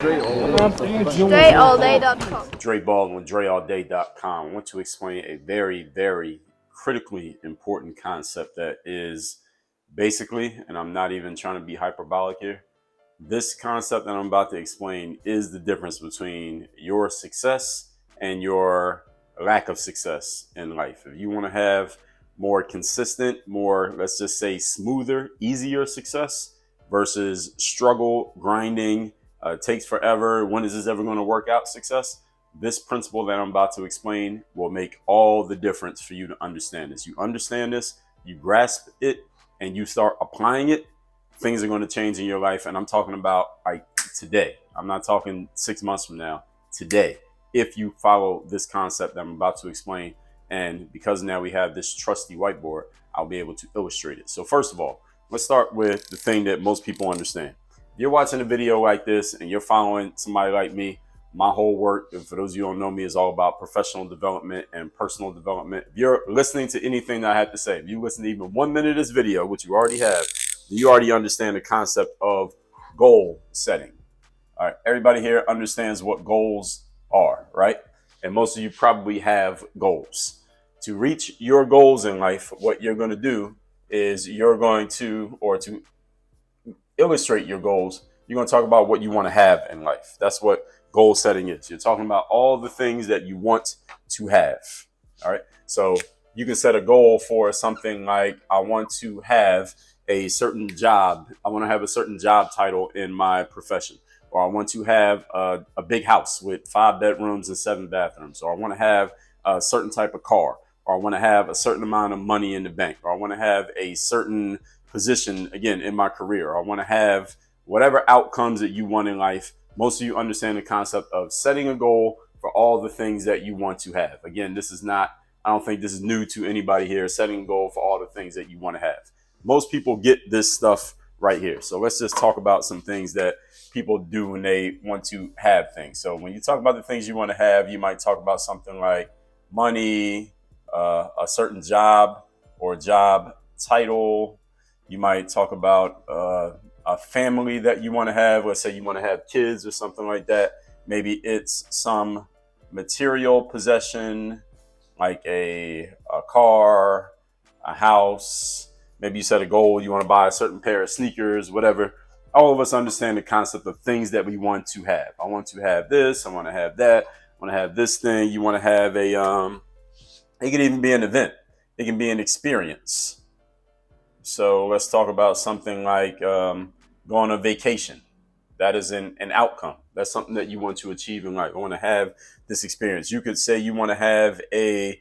DreAllDay.com. Dre Baldwin, DreAllDay.com. I want to explain a very, very critically important concept that is basically, and I'm not even trying to be hyperbolic here, this concept that I'm about to explain is the difference between your success and your lack of success in life. If you want to have more consistent, more, let's just say, smoother, easier success versus struggle, grinding, takes forever, when is this ever going to work out success? This principle that I'm about to explain will make all the difference for you to understand this. You understand this, you grasp it, and you start applying it, things are going to change in your life. And I'm talking about like today. I'm not talking 6 months from now, today. If you follow this concept that I'm about to explain, and because now we have this trusty whiteboard, I'll be able to illustrate it. So first of all, let's start with the thing that most people understand. If you're watching a video like this and you're following somebody like me, my whole work, for those of you who don't know me, is all about professional development and personal development. If you're listening to anything that I have to say, if you listen to even 1 minute of this video, which you already have, you already understand the concept of goal setting. All right, everybody here understands what goals are, right? And most of you probably have goals. To reach your goals in life, what you're going to do is you're going to, or to illustrate your goals, you're going to talk about what you want to have in life. That's what goal setting is. You're talking about all the things that you want to have. All right. So you can set a goal for something like, I want to have a certain job. I want to have a certain job title in my profession, or I want to have a big house with 5 bedrooms and 7 bathrooms, or I want to have a certain type of car, or I want to have a certain amount of money in the bank, or I want to have a certain position again in my career, or I want to have whatever outcomes that you want in life. Most of you understand the concept of setting a goal for all the things that you want to have. Again, this is not, I don't think this is new to anybody here, setting a goal for all the things that you want to have. Most people get this stuff right here. So let's just talk about some things that people do when they want to have things. So when you talk about the things you want to have, you might talk about something like money, a certain job or job title. You might talk about a family that you want to have. Let's say you want to have kids or something like that. Maybe it's some material possession like a car, a house. Maybe you set a goal, you want to buy a certain pair of sneakers, whatever. All of us understand the concept of things that we want to have. I want to have this, I want to have that, I want to have this thing. You want to have a, it could even be an event. It can be an experience. So let's talk about something like going on a vacation. That is an outcome. That's something that you want to achieve in life. I want to have this experience. You could say you want to have a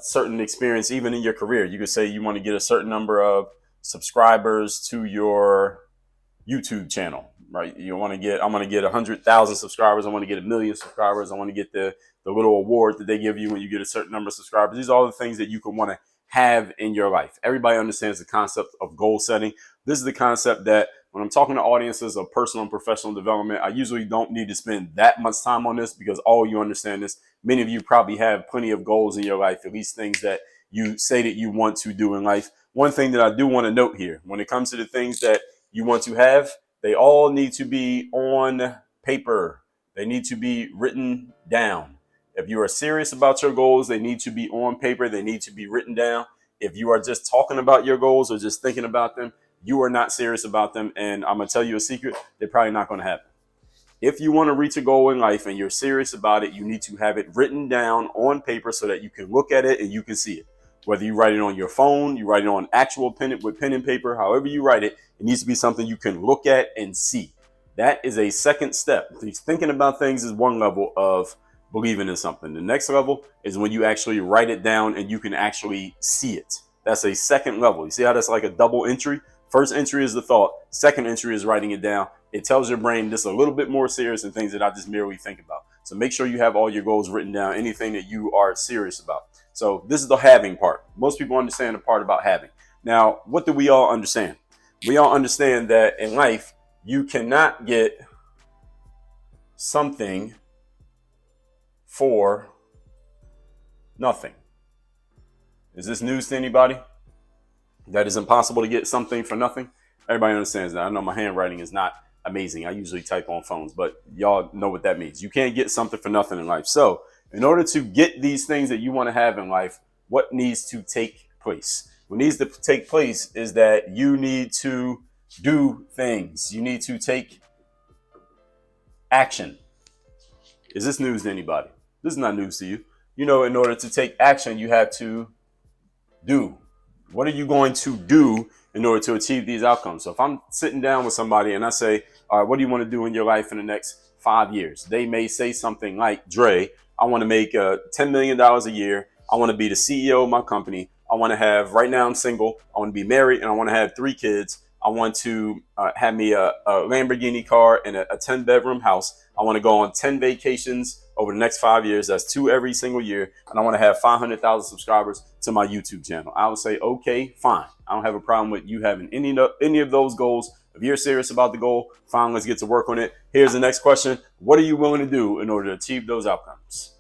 certain experience even in your career. You could say you want to get a certain number of subscribers to your YouTube channel, right? I'm going to get 100,000 subscribers. I want to get 1 million subscribers. I want to get the little award that they give you when you get a certain number of subscribers. These are all the things that you can want to have in your life. Everybody understands the concept of goal setting. This is the concept that when I'm talking to audiences of personal and professional development, I usually don't need to spend that much time on this because all you understand is many of you probably have plenty of goals in your life, at least things that you say that you want to do in life. One thing that I do want to note here, when it comes to the things that you want to have, they all need to be on paper. They need to be written down. If you are serious about your goals, they need to be on paper. They need to be written down. If you are just talking about your goals or just thinking about them, you are not serious about them. And I'm going to tell you a secret, they're probably not going to happen. If you want to reach a goal in life and you're serious about it, you need to have it written down on paper so that you can look at it and you can see it. Whether you write it on your phone, you write it on actual pen with pen and paper, however you write it, it needs to be something you can look at and see. That is a second step. Thinking about things is one level of believing in something. The next level is when you actually write it down and you can actually see it. That's a second level. You see how that's like a double entry? First entry is the thought. Second entry is writing it down. It tells your brain this is a little bit more serious than things that I just merely think about. So make sure you have all your goals written down, anything that you are serious about. So this is the having part. Most people understand the part about having. Now, what do we all understand? We all understand that in life, you cannot get something for nothing. Is this news to anybody? That is impossible to get something for nothing? Everybody understands that. I know my handwriting is not amazing. I usually type on phones, but y'all know what that means. You can't get something for nothing in life. So in order to get these things that you want to have in life, what needs to take place? What needs to take place is that you need to do things. You need to take action. Is this news to anybody? This is not news to you. You know, in order to take action, you have to do. What are you going to do in order to achieve these outcomes? So if I'm sitting down with somebody and I say, all right, what do you want to do in your life in the next 5 years? They may say something like, Dre, I want to make $10 million a year. I want to be the CEO of my company. I want to have, right now I'm single. I want to be married and I want to have 3 kids. I want to have me a Lamborghini car and a 10-bedroom house. I want to go on 10 vacations over the next 5 years. That's 2 every single year. And I want to have 500,000 subscribers to my YouTube channel. I would say, okay, fine. I don't have a problem with you having any of those goals. If you're serious about the goal, fine, let's get to work on it. Here's the next question. What are you willing to do in order to achieve those outcomes?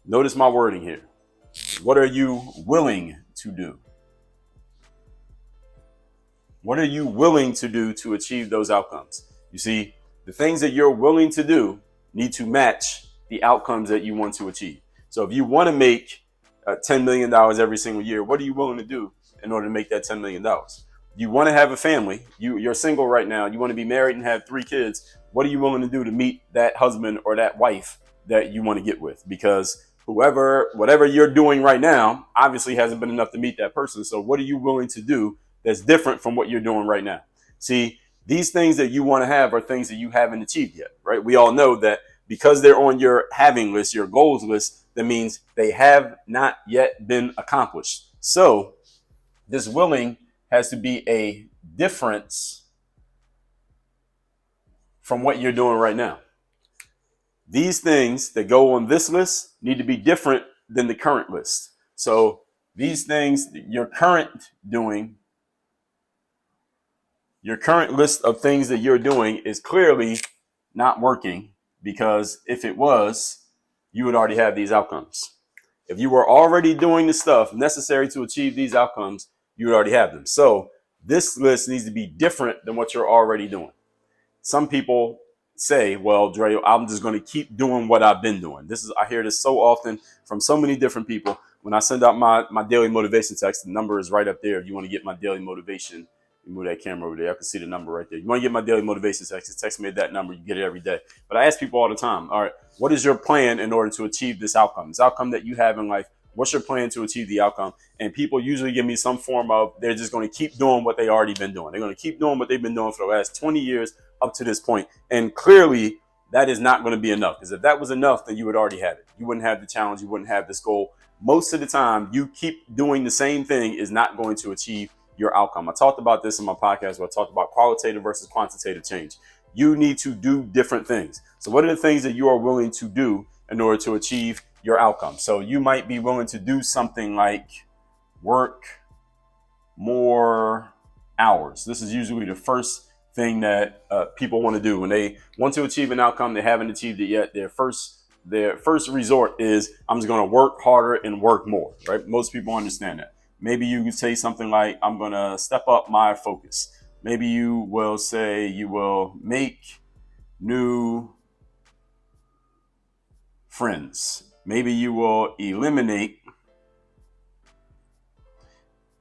Notice my wording here. What are you willing to do? What are you willing to do to achieve those outcomes? You see, the things that you're willing to do need to match the outcomes that you want to achieve. So if you want to make $10 million every single year, what are you willing to do in order to make that $10 million? You want to have a family. You're single right now. You want to be married and have 3 kids. What are you willing to do to meet that husband or that wife that you want to get with? Because whatever you're doing right now, obviously hasn't been enough to meet that person. So what are you willing to do that's different from what you're doing right now? See, these things that you want to have are things that you haven't achieved yet, right? We all know that because they're on your having list, your goals list, that means they have not yet been accomplished. So this willing has to be a difference from what you're doing right now. These things that go on this list need to be different than the current list. So these things, your current list of things that you're doing is clearly not working, because if it was, you would already have these outcomes. If you were already doing the stuff necessary to achieve these outcomes, you would already have them. So this list needs to be different than what you're already doing. Some people say, well, Dre, I'm just going to keep doing what I've been doing. I hear this so often from so many different people. When I send out my daily motivation text, the number is right up there. If you want to get my daily motivation, you move that camera over there. I can see the number right there. You want to get my daily motivation text me at that number. You get it every day. But I ask people all the time, all right, what is your plan in order to achieve this outcome? This outcome that you have in life, what's your plan to achieve the outcome? And people usually give me some form of, they're just going to keep doing what they already been doing. They're going to keep doing what they've been doing for the last 20 years up to this point. And clearly that is not going to be enough, because if that was enough, then you would already have it. You wouldn't have the challenge. You wouldn't have this goal. Most of the time, you keep doing the same thing is not going to achieve your outcome. I talked about this in my podcast where I talked about qualitative versus quantitative change. You need to do different things. So what are the things that you are willing to do in order to achieve your outcome? So you might be willing to do something like work more hours. This is usually the first thing that people want to do when they want to achieve an outcome. They haven't achieved it yet. Their first resort is, I'm just going to work harder and work more, right? Most people understand that. Maybe you could say something like, I'm going to step up my focus. Maybe you will say you will make new friends. Maybe you will eliminate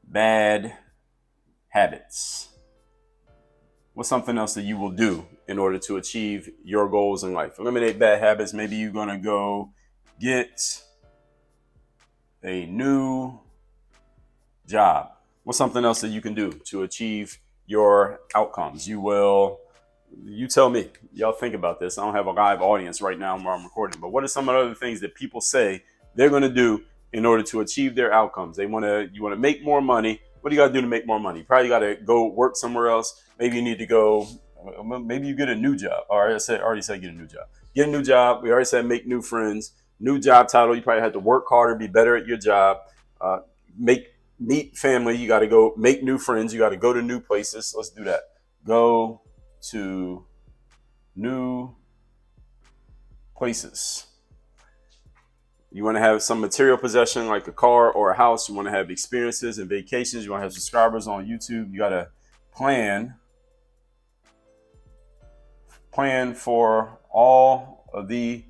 bad habits. What's something else that you will do in order to achieve your goals in life? Eliminate bad habits. Maybe you're going to go get a new job. What's something else that you can do to achieve your outcomes? You tell me. Y'all think about this. I don't have a live audience right now where I'm recording, but what are some of the other things that people say they're going to do in order to achieve their outcomes? You want to make more money. What do you got to do to make more money? You probably got to go work somewhere else. Maybe you need to go, maybe you get a new job. All right, I already said get a new job. Get a new job. We already said make new friends. New job title. You probably have to work harder, be better at your job. Meet family. You got to go make new friends. You got to go to new places. Let's do that. Go to new places. You want to have some material possession like a car or a house. You want to have experiences and vacations. You want to have subscribers on YouTube. You got to plan plan for all of the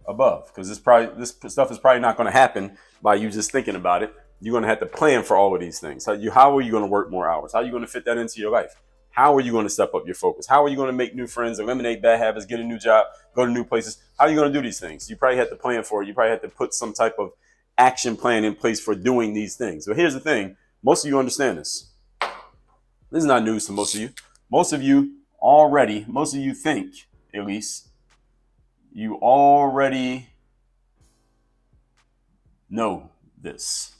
above, because this stuff is probably not going to happen by you just thinking about it. You're going to have to plan for all of these things. How are you going to work more hours? How are you going to fit that into your life? How are you going to step up your focus? How are you going to make new friends, eliminate bad habits, get a new job, go to new places? How are you going to do these things? You probably have to plan for it. You probably have to put some type of action plan in place for doing these things. But here's the thing. Most of you understand this. This is not news to most of you. Most of you think, at least, you already know this.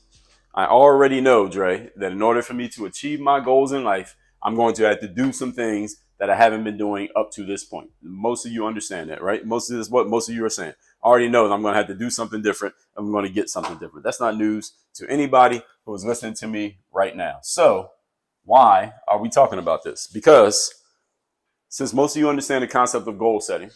I already know, Dre, that in order for me to achieve my goals in life, I'm going to have to do some things that I haven't been doing up to this point. Most of you understand that, right? Most of this, what most of you are saying. I already know that I'm going to have to do something different. I'm going to get something different. That's not news to anybody who is listening to me right now. So why are we talking about this? Because since most of you understand the concept of goal setting,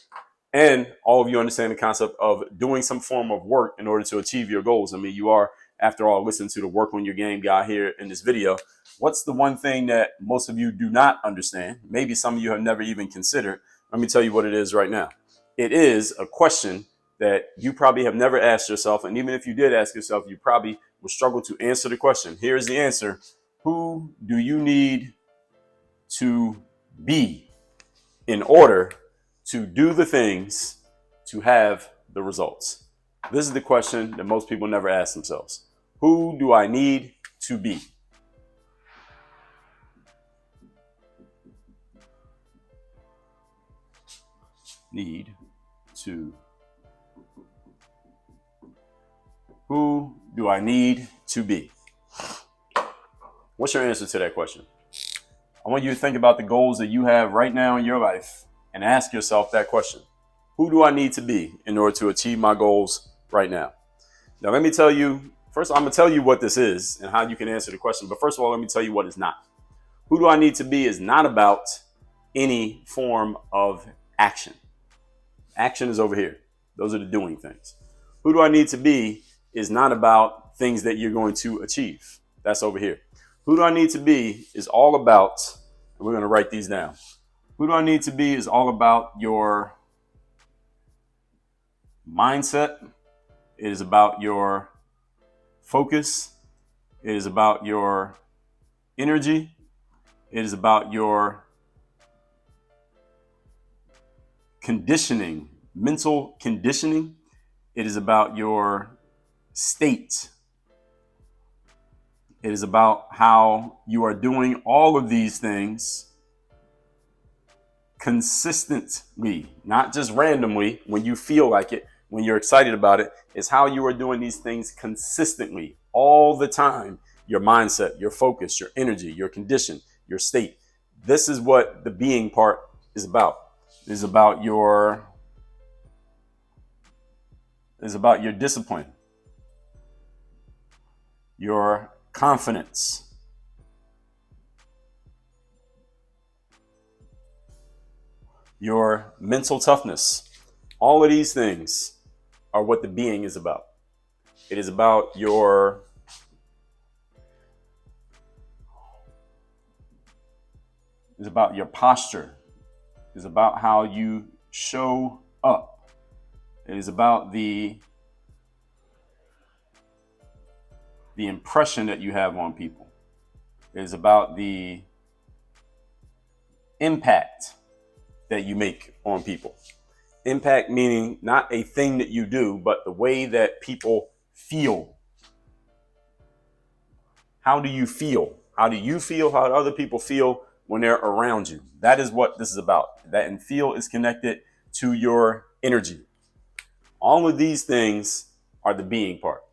and all of you understand the concept of doing some form of work in order to achieve your goals. I mean, you are, after all, listening to the Work on Your Game guy here in this video. What's the one thing that most of you do not understand? Maybe some of you have never even considered. Let me tell you what it is right now. It is a question that you probably have never asked yourself. And even if you did ask yourself, you probably would struggle to answer the question. Here's the answer. Who do you need to be in order to do the things to have the results? This is the question that most people never ask themselves. Who do I need to be? Who do I need to be? What's your answer to that question? I want you to think about the goals that you have right now in your life and ask yourself that question. Who do I need to be in order to achieve my goals right now? Now, let me tell you, first, I'm going to tell you what this is and how you can answer the question. But first of all, let me tell you what it's not. Who do I need to be is not about any form of action. Action is over here. Those are the doing things. Who do I need to be is not about things that you're going to achieve. That's over here. Who do I need to be is all about, and we're going to write these down. Who do I need to be is all about your mindset. It is about your focus. It is about your energy. It is about your conditioning, mental conditioning. It is about your state. It is about how you are doing all of these things consistently, not just randomly when you feel like it, when you're excited about it. It's how you are doing these things consistently all the time. Your mindset, your focus, your energy, your condition, your state. This is what the being part is about. It is about your discipline, your confidence, your mental toughness. All of these things are what the being is about. It is about your posture. It's about how you show up. It is about the impression that you have on people. It is about the impact that you make on people. Impact meaning not a thing that you do, but the way that people feel. How do you feel? How do you feel? How do other people feel when they're around you? That is what this is about. That and feel is connected to your energy. All of these things are the being part.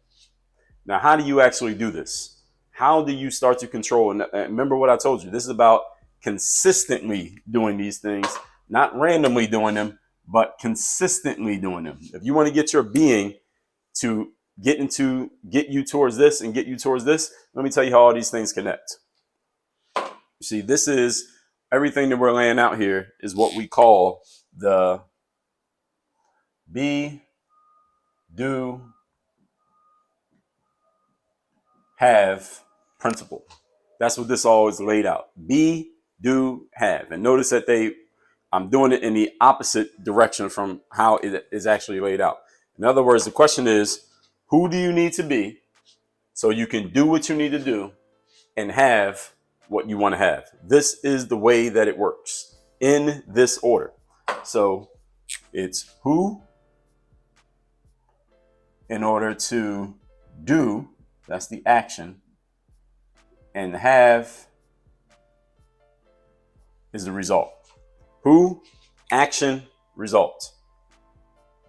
Now, how do you actually do this? How do you start to control? And remember what I told you. This is about consistently doing these things, not randomly doing them, but consistently doing them. If you want to get your being to get you towards this and get you towards this, let me tell you how all these things connect. You see, this is everything that we're laying out here is what we call the be, do, have principle. That's what this all is laid out. Be, do, have. And notice that they I'm doing it in the opposite direction from how it is actually laid out. In other words, the question is, who do you need to be so you can do what you need to do and have what you want to have? This is the way that it works in this order. So it's who in order to do, that's the action, and have is the result. Who, action, result.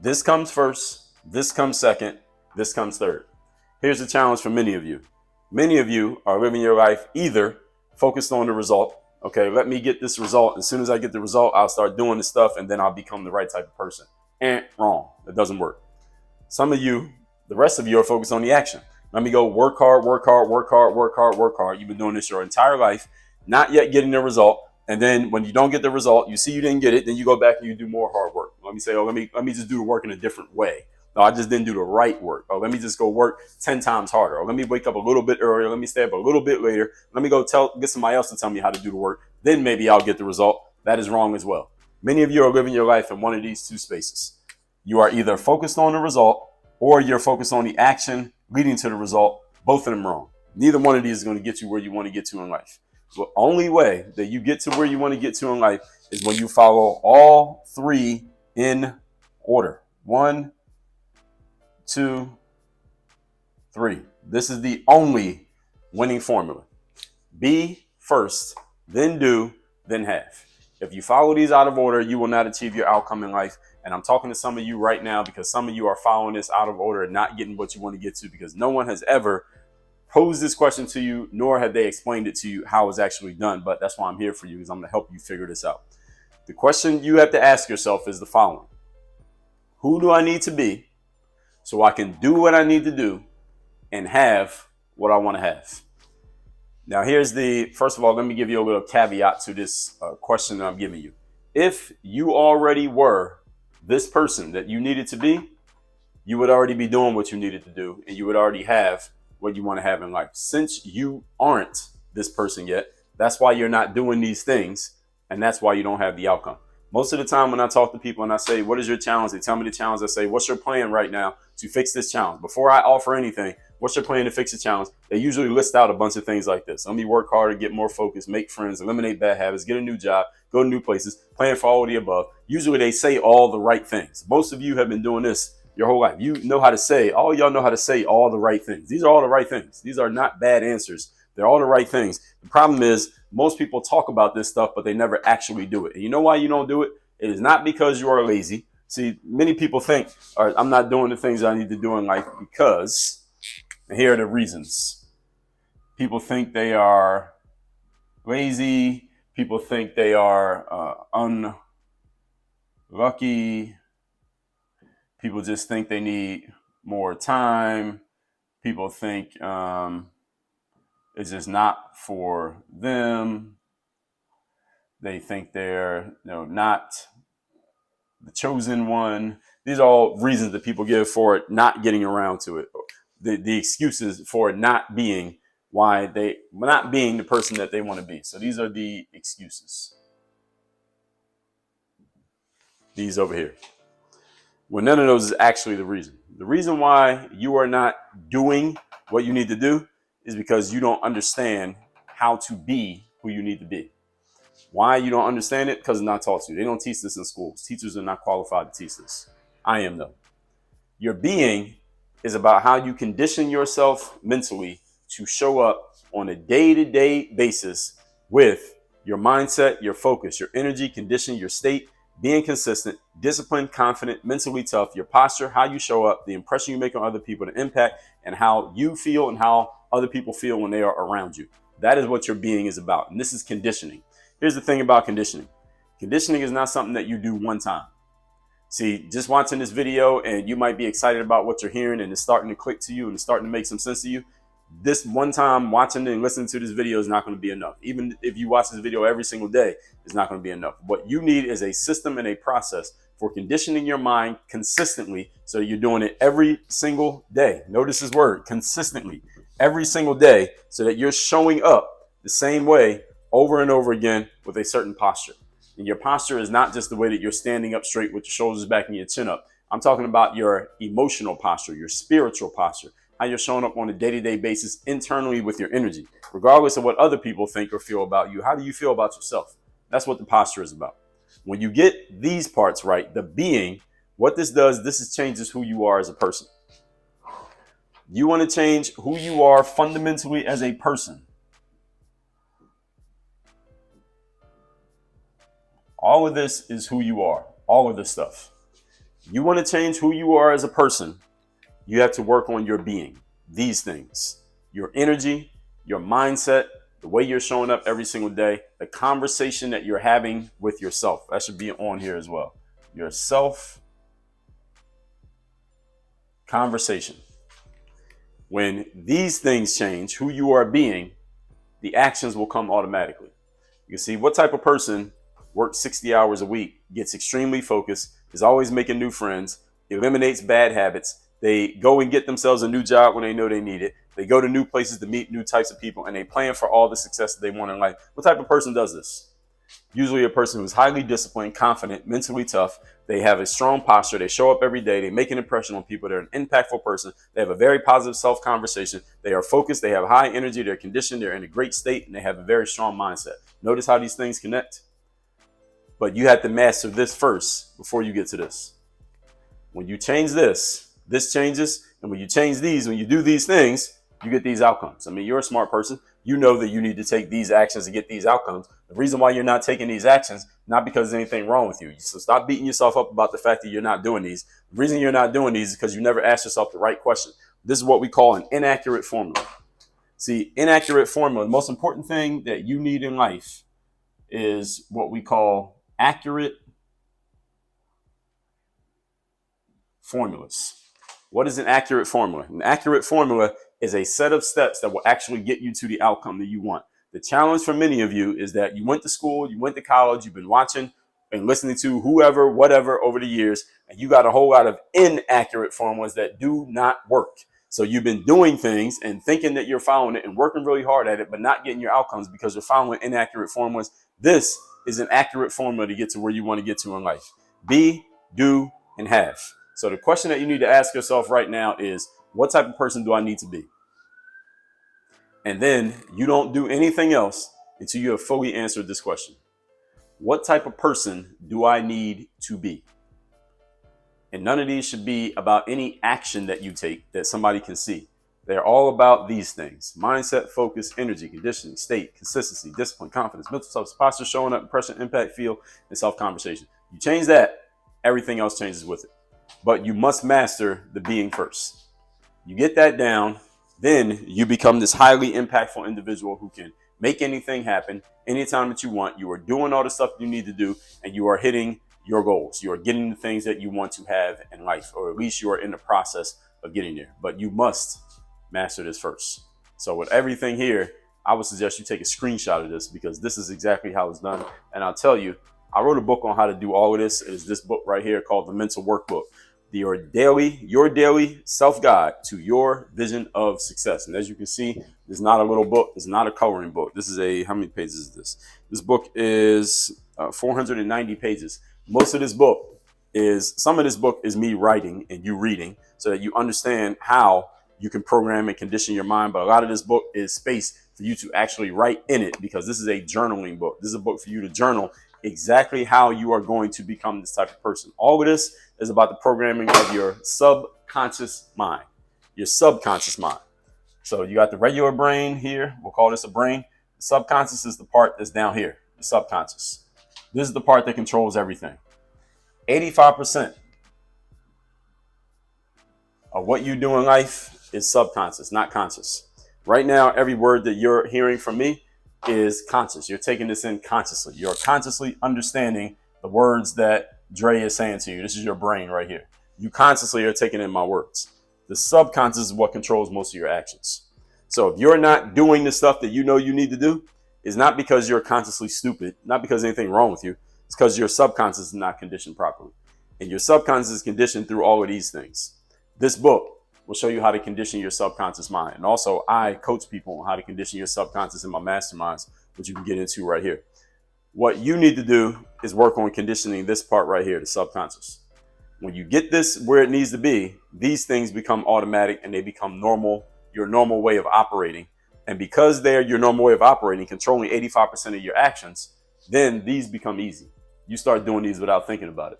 This comes first, this comes second, this comes third. Here's the challenge for many of you. Many of you are living your life either focused on the result. Okay, let me get this result. As soon as I get the result, I'll start doing the stuff and then I'll become the right type of person. Wrong. It doesn't work. Some of you, the rest of you, are focused on the action. Let me go work hard, work hard, work hard, work hard, work hard. You've been doing this your entire life, not yet getting the result. And then when you don't get the result, you see you didn't get it, then you go back and you do more hard work. Let me say, let me just do the work in a different way. No, I just didn't do the right work. Oh, let me just go work 10 times harder. Or let me wake up a little bit earlier. Let me stay up a little bit later. Let me go get somebody else to tell me how to do the work. Then maybe I'll get the result. That is wrong as well. Many of you are living your life in one of these two spaces. You are either focused on the result or you're focused on the action leading to the result. Both of them wrong. Neither one of these is going to get you where you want to get to in life. The only way that you get to where you want to get to in life is when you follow all three in order. 1, 2, 3. This is the only winning formula. Be first, then do, then have. If you follow these out of order, you will not achieve your outcome in life. And I'm talking to some of you right now because some of you are following this out of order and not getting what you want to get to because no one has ever posed this question to you, nor have they explained it to you how it's actually done. But that's why I'm here for you, because I'm going to help you figure this out. The question you have to ask yourself is the following. Who do I need to be so I can do what I need to do and have what I want to have? Now, first of all, let me give you a little caveat to this question that I'm giving you. If you already were this person that you needed to be, you would already be doing what you needed to do, and you would already have what you want to have in life. Since you aren't this person yet, that's why you're not doing these things, and that's why you don't have the outcome. Most of the time when I talk to people and I say, what is your challenge? They tell me the challenge. I say, what's your plan right now to fix this challenge? Before I offer anything, what's your plan to fix the challenge? They usually list out a bunch of things like this. Let me work harder, get more focused, make friends, eliminate bad habits, get a new job, go to new places, plan for all of the above. Usually they say all the right things. Most of you have been doing this your whole life. You know how to say, all y'all know how to say all the right things. These are all the right things. These are not bad answers. They're all the right things. The problem is most people talk about this stuff, but they never actually do it. And you know why you don't do it? It is not because you are lazy. See, many people think, all right, I'm not doing the things I need to do in life because, and here are the reasons. People think they are lazy. People think they are unlucky. People just think they need more time. People think it's just not for them. They think they're not the chosen one. These are all reasons that people give for it not getting around to it. The excuses for not being the person that they want to be. So these are the excuses. These over here. Well, none of those is actually the reason. The reason why you are not doing what you need to do is because you don't understand how to be who you need to be. Why you don't understand it? Because it's not taught to you. They don't teach this in schools. Teachers are not qualified to teach this. I am though. Your being is about how you condition yourself mentally to show up on a day-to-day basis with your mindset, your focus, your energy, condition, your state, being consistent, disciplined, confident, mentally tough, your posture, how you show up, the impression you make on other people, the impact, and how you feel and how other people feel when they are around you. That is what your being is about. And this is conditioning. Here's the thing about conditioning. Conditioning is not something that you do one time. See, just watching this video and you might be excited about what you're hearing and it's starting to click to you and it's starting to make some sense to you. This one time watching and listening to this video is not going to be enough. Even if you watch this video every single day, it's not going to be enough. What you need is a system and a process for conditioning your mind consistently. So you're doing it every single day. Notice this word, consistently, every single day, so that you're showing up the same way over and over again with a certain posture. And your posture is not just the way that you're standing up straight with your shoulders back and your chin up. I'm talking about your emotional posture, your spiritual posture, how you're showing up on a day-to-day basis internally with your energy. Regardless of what other people think or feel about you, how do you feel about yourself? That's what the posture is about. When you get these parts right, the being, what this does, changes who you are as a person. You want to change who you are fundamentally as a person. All of this is who you are. All of this stuff. You want to change who you are as a person. You have to work on your being. These things. Your energy, your mindset, the way you're showing up every single day, the conversation that you're having with yourself. That should be on here as well. Your self conversation. When these things change, who you are being, the actions will come automatically. You can see what type of person works 60 hours a week, gets extremely focused, is always making new friends, eliminates bad habits. They go and get themselves a new job when they know they need it. They go to new places to meet new types of people, and they plan for all the success that they want in life. What type of person does this? Usually a person who's highly disciplined, confident, mentally tough. They have a strong posture. They show up every day. They make an impression on people. They're an impactful person. They have a very positive self-conversation. They are focused. They have high energy. They're conditioned. They're in a great state, and they have a very strong mindset. Notice how these things connect. But you have to master this first before you get to this. When you change this, this changes. And when you change these, when you do these things, you get these outcomes. I mean, you're a smart person. You know that you need to take these actions to get these outcomes. The reason why you're not taking these actions, not because there's anything wrong with you. So stop beating yourself up about the fact that you're not doing these. The reason you're not doing these is because you never asked yourself the right question. This is what we call an inaccurate formula. See, inaccurate formula, the most important thing that you need in life is what we call accurate formulas. What is an accurate formula? An accurate formula is a set of steps that will actually get you to the outcome that you want. The challenge for many of you is that you went to school, you went to college, you've been watching and listening to whoever, whatever over the years, and you got a whole lot of inaccurate formulas that do not work. So you've been doing things and thinking that you're following it and working really hard at it, but not getting your outcomes because you're following inaccurate formulas. This is an accurate formula to get to where you want to get to in life. Be, do, and have. So the question that you need to ask yourself right now is, what type of person do I need to be? And then you don't do anything else until you have fully answered this question. What type of person do I need to be? And none of these should be about any action that you take that somebody can see. They're all about these things: mindset, focus, energy, conditioning, state, consistency, discipline, confidence, mental self, posture, showing up, impression, impact, feel, and self-conversation. You change that, everything else changes with it. But you must master the being first. You get that down, then you become this highly impactful individual who can make anything happen anytime that you want. You are doing all the stuff you need to do, and you are hitting your goals. You are getting the things that you want to have in life, or at least you are in the process of getting there. But you must master this first. So with everything here, I would suggest you take a screenshot of this, because this is exactly how it's done. And I'll tell you, I wrote a book on how to do all of this. It is this book right here called The Mental Workbook. Your daily self-guide to your vision of success. And as you can see, this is not a little book. It's not a coloring book. This is how many pages is this? This book is 490 pages. Most of this book some of this book is me writing and you reading so that you understand how you can program and condition your mind. But a lot of this book is space for you to actually write in it, because this is a journaling book. This is a book for you to journal exactly how you are going to become this type of person. All of this is about the programming of your subconscious mind. Your subconscious mind. So you got the regular brain here. We'll call this a brain. The subconscious is the part that's down here. The subconscious. This is the part that controls everything. 85% of what you do in life is subconscious, not conscious. Right now, every word that you're hearing from me is conscious. You're taking this in consciously. You're consciously understanding the words that Dre is saying to you. This is your brain right here. You consciously are taking in my words. The subconscious is what controls most of your actions. So if you're not doing the stuff that you know you need to do, it's not because you're consciously stupid, not because there's anything wrong with you. It's because your subconscious is not conditioned properly. And your subconscious is conditioned through all of these things. This book will show you how to condition your subconscious mind. And also, I coach people on how to condition your subconscious in my masterminds, which you can get into right here. What you need to do is work on conditioning this part right here, the subconscious. When you get this where it needs to be, these things become automatic and they become normal, your normal way of operating. And because they're your normal way of operating, controlling 85% of your actions, then these become easy. You start doing these without thinking about it.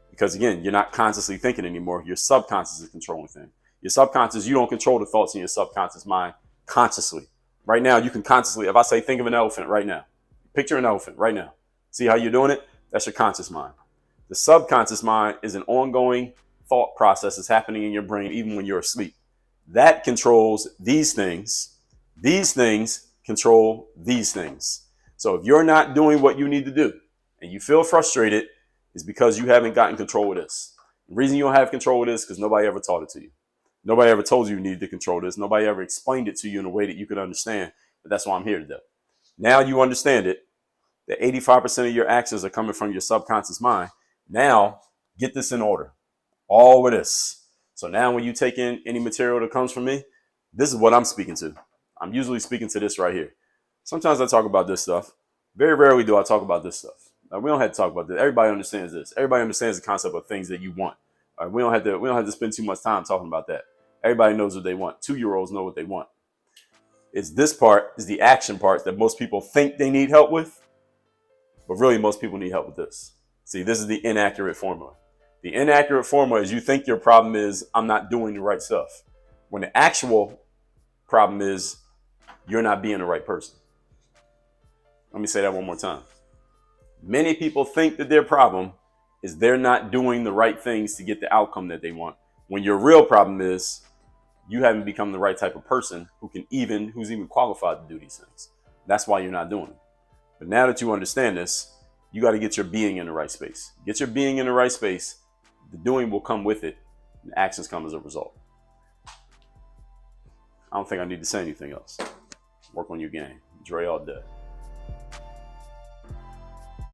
Because again, you're not consciously thinking anymore. Your subconscious is controlling things. Your subconscious, you don't control the thoughts in your subconscious mind consciously. Right now, you can consciously, if I say think of an elephant right now, picture an elephant right now. See how you're doing it? That's your conscious mind. The subconscious mind is an ongoing thought process that's happening in your brain even when you're asleep. That controls these things. These things control these things. So if you're not doing what you need to do and you feel frustrated, is because you haven't gotten control of this. The reason you don't have control of this is because nobody ever taught it to you. Nobody ever told you you needed to control this. Nobody ever explained it to you in a way that you could understand. But that's why I'm here today. Now you understand it, that 85% of your actions are coming from your subconscious mind. Now get this in order. All of this. So now when you take in any material that comes from me, this is what I'm speaking to. I'm usually speaking to this right here. Sometimes I talk about this stuff. Very rarely do I talk about this stuff. We don't have to talk about this. Everybody understands this. Everybody understands the concept of things that you want. We don't have to spend too much time talking about that. Everybody knows what they want. 2-year-olds know what they want. It's this part is the action part that most people think they need help with, but really most people need help with this. See, this is the inaccurate formula. The inaccurate formula is you think your problem is I'm not doing the right stuff, when the actual problem is you're not being the right person. Let me say that one more time. Many people think that their problem is they're not doing the right things to get the outcome that they want, when your real problem is you haven't become the right type of person who's even qualified to do these things. That's why you're not doing it. But now that you understand this, you got to get your being in the right space. Get your being in the right space. The doing will come with it. And actions come as a result. I don't think I need to say anything else. Work on your game. Dre all day.